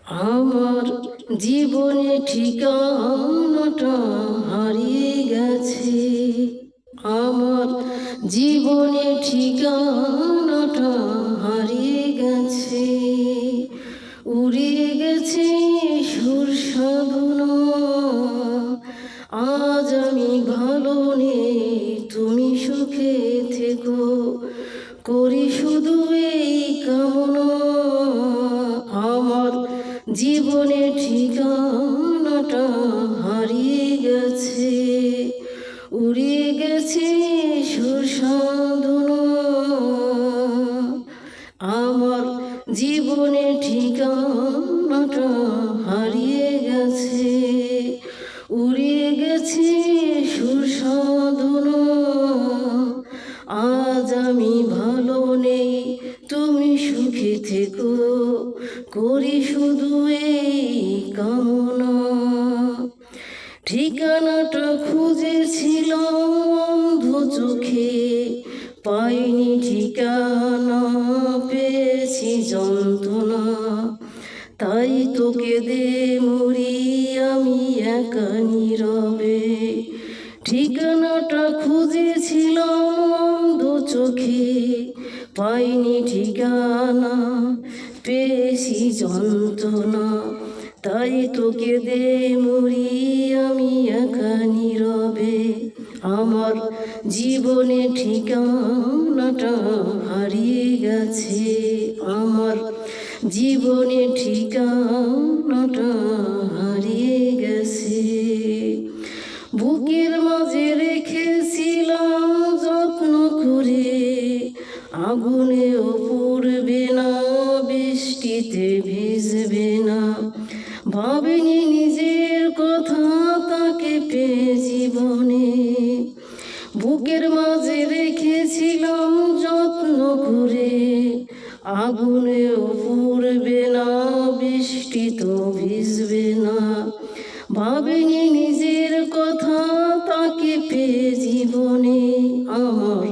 আমার জীবনে ঠিকানাটা হারিয়ে গেছে। আমার জীবনে ঠিকানাটা হারিয়ে গেছে। উড়িয়ে গেছে সুর সাধনা। আজ আমি ভালো নেই, তুমি সুখে থেকো, করি শুধু এই কামনা। আমার জীবনে ঠিকানাটা হারিয়ে গেছে। উড়িয়ে গেছে সুর সাধনা। আমার জীবনে ঠিকানাটা হারিয়ে গেছে। উড়িয়ে গেছে সুর সাধনা। আজ আমি ভালো নেই, তুমি সুখে থেকো, করি শুধু এই কামনা। ঠিকানাটা খুঁজেছিলাম অন্ধ চোখে, পাইনি ঠিকানা, পেয়েছি যন্ত্রণা। তাই তো কেঁদে মরি আমি একা নীরবে। ঠিকানাটা খুঁজেছিলাম অন্ধ চোখে, পাইনি ঠিকানা, পেয়েছি যন্ত্রণা। তাই তো কেঁদে মরি আমি একা নীরবে। আমার জীবনে ঠিকানাটা হারিয়ে গেছে। আমার জীবনে ঠিকানাটা হারিয়ে গেছে। বুকের মাঝে রেখেছিলাম যত্ন করে, আগুনেও পুড়বে না, বৃষ্টিতে ভিজবে না। ভাবিনি নিজের কথা তাকে পেয়ে জীবনে। বুকের মাঝে রেখেছিলাম যত্ন করে, আগুনেও পুড়বে না, বৃষ্টি তো ভিজবে না। ভাবিনি নিজের কথা তাকে পেয়ে জীবনে। আমার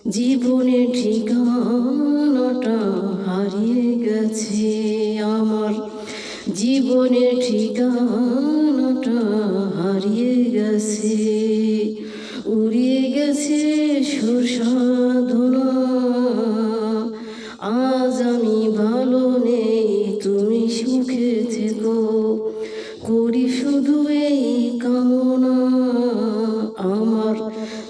জীবনে ঠিকানাটা হারিয়ে গেছে। আমার জীবনে ঠিকানাটা হারিয়ে গেছে। উড়িয়ে গেছে সুর সাধনা। আজ আমি ভালো নেই, তুমি সুখে থেকো, করি শুধু এই কামনা। আমার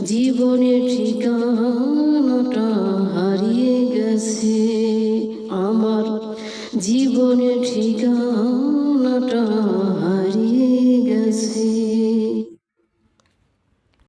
জীবনে ঠিকানাটা হারিয়ে গেছে। আমার জীবনে ঠিকানা